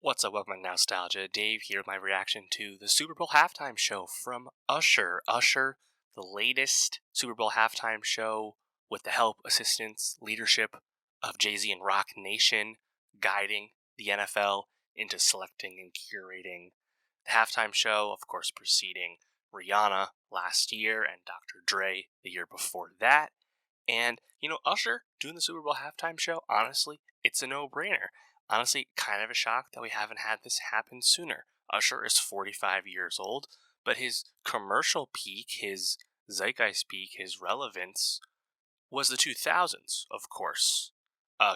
What's up, welcome to Nowstalgia. Dave here with my reaction to the Super Bowl halftime show from Usher. Usher, the latest Super Bowl halftime show with the help, assistance, leadership of Jay-Z and Rock Nation, guiding the NFL into selecting and curating the halftime show, of course, preceding Rihanna last year and Dr. Dre the year before that. And, Usher doing the Super Bowl halftime show, honestly, it's a no-brainer. Honestly, kind of a shock that we haven't had this happen sooner. Usher is 45 years old, but his commercial peak, his zeitgeist peak, his relevance was the 2000s, of course.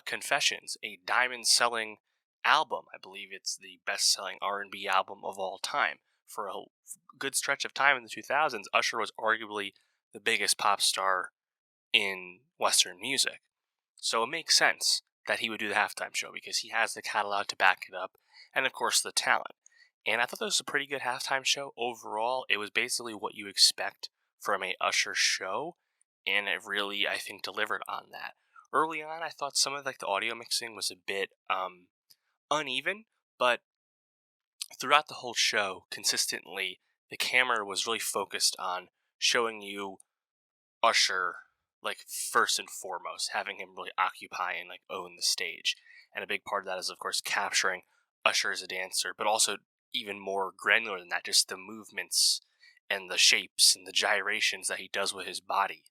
Confessions, a diamond-selling album. I believe it's the best-selling R&B album of all time. For a good stretch of time in the 2000s, Usher was arguably the biggest pop star in Western music. So it makes sense that he would do the halftime show because he has the catalog to back it up and, of course, the talent. And I thought that was a pretty good halftime show overall. It was basically what you expect from a Usher show, and it really, I think, delivered on that. Early on, I thought some of the audio mixing was a bit uneven, but throughout the whole show, consistently, the camera was really focused on showing you Usher, first and foremost, having him really occupy and own the stage. And a big part of that is, of course, capturing Usher as a dancer, but also even more granular than that, just the movements and the shapes and the gyrations that he does with his body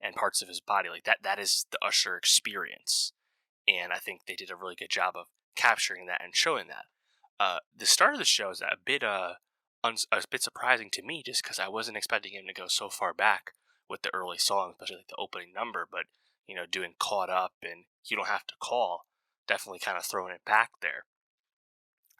and parts of his body. That is the Usher experience. And I think they did a really good job of capturing that and showing that. The start of the show is a bit a bit surprising to me, just because I wasn't expecting him to go so far back with the early song, especially the opening number. But doing "Caught Up" and "You Don't Have to Call," definitely kind of throwing it back there.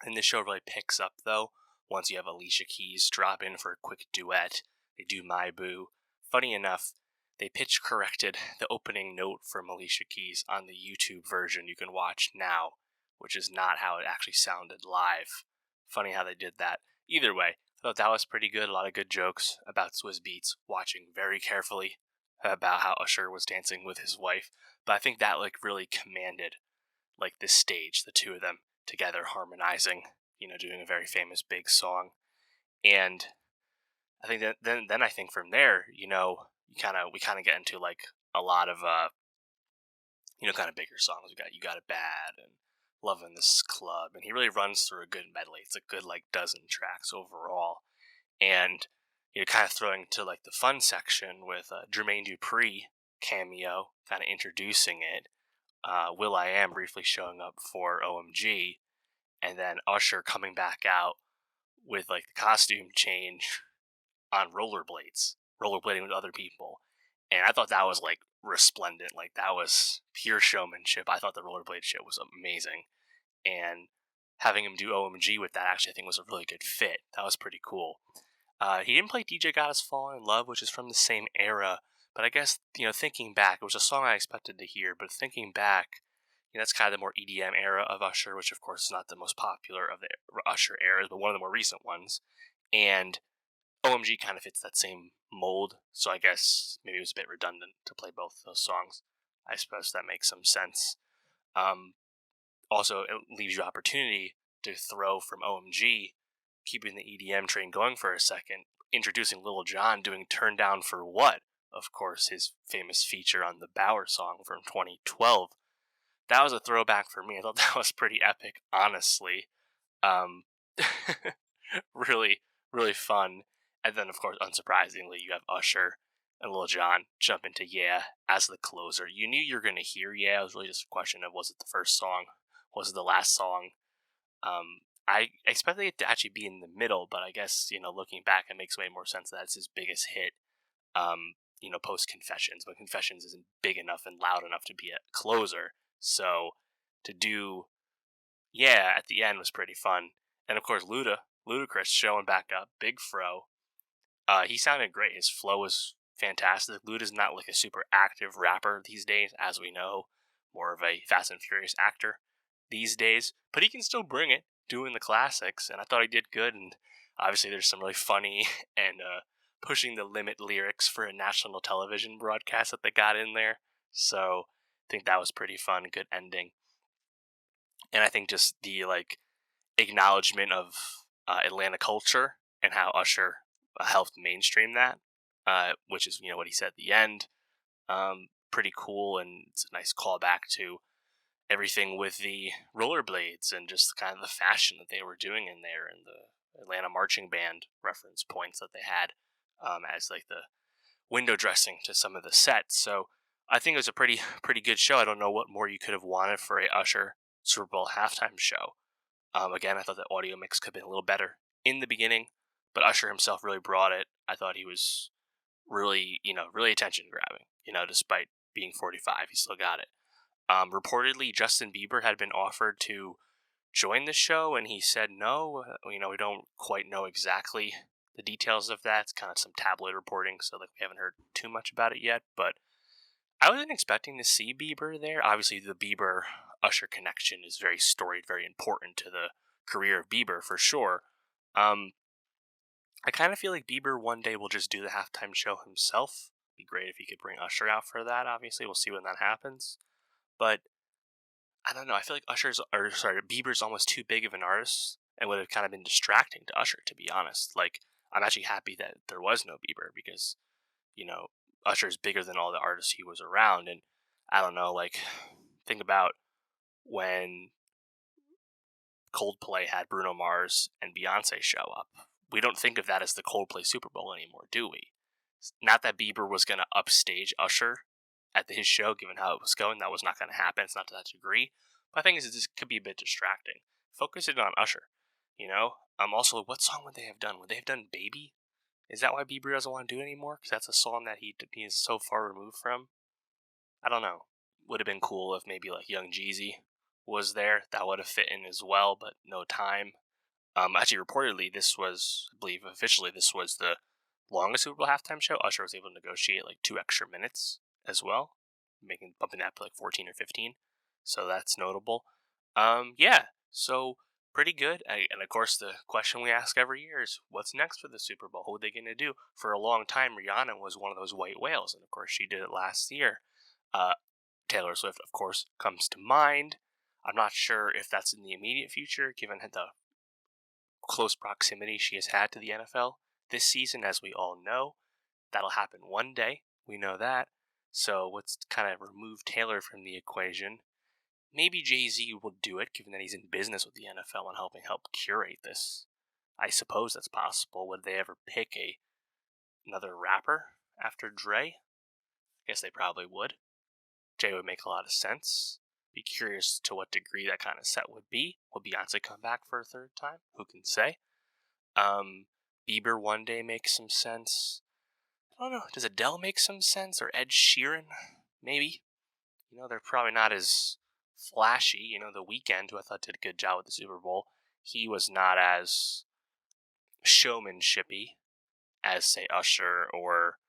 And this show really picks up though once you have Alicia Keys drop in for a quick duet. They do "My Boo." Funny enough, they pitch corrected the opening note from Alicia Keys on the YouTube version you can watch now, which is not how it actually sounded live. Funny how they did that. Either way, I thought that was pretty good. A lot of good jokes about Swizz Beatz, watching very carefully about how Usher was dancing with his wife. But I think that really commanded this stage, the two of them together harmonizing, doing a very famous big song. And I think that then I think from there, we kind of get into a lot of kind of bigger songs. We got "You Got It Bad" and "Lovin' This Club," and he really runs through a good medley. It's a good dozen tracks overall, and kind of throwing to the fun section with Jermaine Dupri cameo, kind of introducing it. Will.i.am briefly showing up for OMG, and then Usher coming back out with the costume change on rollerblading with other people. And I thought that was resplendent. That was pure showmanship. I thought the rollerblade show was amazing. And having him do OMG with that actually I think was a really good fit. That was pretty cool. He didn't play DJ Got Us Falling in Love, which is from the same era. But I guess, thinking back, it was a song I expected to hear. But thinking back, that's kind of the more EDM era of Usher, which of course is not the most popular of the Usher eras, but one of the more recent ones. And OMG kind of fits that same mold, so I guess maybe it was a bit redundant to play both of those songs. I suppose that makes some sense. Also, it leaves you opportunity to throw from OMG, keeping the EDM train going for a second, introducing Lil Jon doing "Turn Down for What?" Of course, his famous feature on the Bauer song from 2012. That was a throwback for me. I thought that was pretty epic, honestly. Um, really, really fun. And then, of course, unsurprisingly, you have Usher and Lil Jon jump into "Yeah" as the closer. You knew you were going to hear "Yeah." It was really just a question of, was it the first song? Was it the last song? I expected it to actually be in the middle, but I guess, looking back, it makes way more sense that it's his biggest hit, post Confessions. But Confessions isn't big enough and loud enough to be a closer. So to do "Yeah" at the end was pretty fun. And of course, Ludacris showing back up, big fro. He sounded great. His flow was fantastic. Luda's not a super active rapper these days, as we know, more of a Fast and Furious actor these days, but he can still bring it, doing the classics, and I thought he did good. And obviously there's some really funny and pushing the limit lyrics for a national television broadcast that they got in there, so I think that was pretty fun, good ending. And I think just the acknowledgement of Atlanta culture and how Usher helped mainstream that, which is what he said at the end. Pretty cool, and it's a nice callback to everything with the rollerblades and just kind of the fashion that they were doing in there, and the Atlanta marching band reference points that they had as like the window dressing to some of the sets. So I think it was a pretty good show. I don't know what more you could have wanted for a Usher Super Bowl halftime show. Again, I thought the audio mix could have been a little better in the beginning, but Usher himself really brought it. I thought he was really, really attention grabbing. Despite being 45, he still got it. Reportedly, Justin Bieber had been offered to join the show, and he said no. We don't quite know exactly the details of that. It's kind of some tabloid reporting, so we haven't heard too much about it yet. But I wasn't expecting to see Bieber there. Obviously, the Bieber Usher connection is very storied, very important to the career of Bieber for sure. I kind of feel like Bieber one day will just do the halftime show himself. It'd be great if he could bring Usher out for that. Obviously, we'll see when that happens. But I don't know. I feel like Bieber's almost too big of an artist and would have kind of been distracting to Usher, to be honest. Like, I'm actually happy that there was no Bieber because, Usher's bigger than all the artists he was around. And I don't know, think about when Coldplay had Bruno Mars and Beyonce show up. We don't think of that as the Coldplay Super Bowl anymore, do we? Not that Bieber was going to upstage Usher at his show, given how it was going. That was not going to happen. It's not to that degree. But I think this could be a bit distracting. Focus it on Usher, Also, what song would they have done? Would they have done Baby? Is that why Bieber doesn't want to do it anymore? Because that's a song that he is so far removed from? I don't know. Would have been cool if maybe Young Jeezy was there. That would have fit in as well, but no time. Actually, reportedly, I believe officially, this was the longest Super Bowl halftime show. Usher was able to negotiate 2 extra minutes as well, bumping that to 14 or 15. So that's notable. Yeah, so pretty good. And of course, the question we ask every year is, what's next for the Super Bowl? What are they going to do? For a long time, Rihanna was one of those white whales, and of course, she did it last year. Taylor Swift, of course, comes to mind. I'm not sure if that's in the immediate future, given the close proximity she has had to the NFL this season, as we all know. That'll happen one day. We know that. So let's kind of remove Taylor from the equation. Maybe Jay-Z will do it, given that he's in business with the NFL and help curate this. I suppose that's possible. Would they ever pick another rapper after Dre? I guess they probably would. Jay would make a lot of sense. Be curious to what degree that kind of set would be. Will Beyonce come back for a third time? Who can say? Bieber one day makes some sense. I don't know. Does Adele make some sense? Or Ed Sheeran? Maybe. They're probably not as flashy. The Weeknd, who I thought did a good job with the Super Bowl, he was not as showmanshipy as, say, Usher or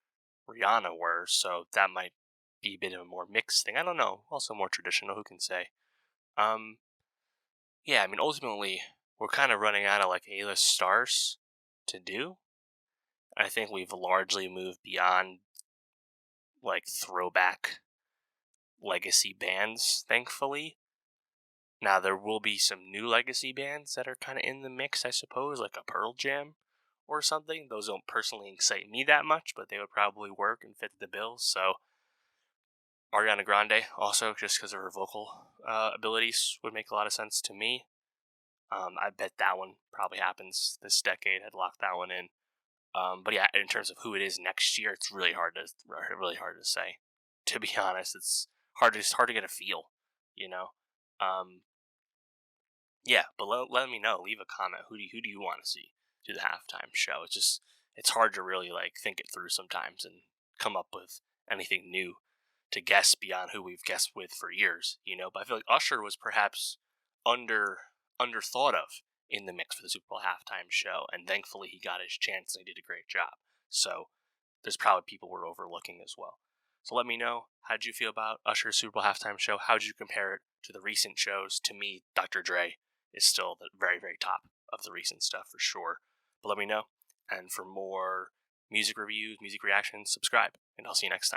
Rihanna were. So that might be a bit of a more mixed thing. I don't know. Also more traditional. Who can say? Yeah, ultimately, we're kind of running out of A-list stars to do. I think we've largely moved beyond throwback legacy bands, thankfully. Now, there will be some new legacy bands that are kind of in the mix, I suppose, like a Pearl Jam or something. Those don't personally excite me that much, but they would probably work and fit the bill. So, Ariana Grande, also, just because of her vocal abilities, would make a lot of sense to me. I bet that one probably happens this decade. I'd lock that one in. But yeah, in terms of who it is next year, it's really hard to say. To be honest, it's hard to get a feel, Yeah, but let me know. Leave a comment. Who do you want to see do the halftime show? It's hard to really think it through sometimes and come up with anything new to guess beyond who we've guessed with for years, But I feel like Usher was perhaps underthought of in the mix for the Super Bowl halftime show, and thankfully he got his chance and he did a great job. So there's probably people we're overlooking as well. So let me know, how did you feel about Usher's Super Bowl halftime show? How did you compare it to the recent shows? To me, Dr. Dre is still the very, very top of the recent stuff for sure. But let me know. And for more music reviews, music reactions, subscribe, and I'll see you next time.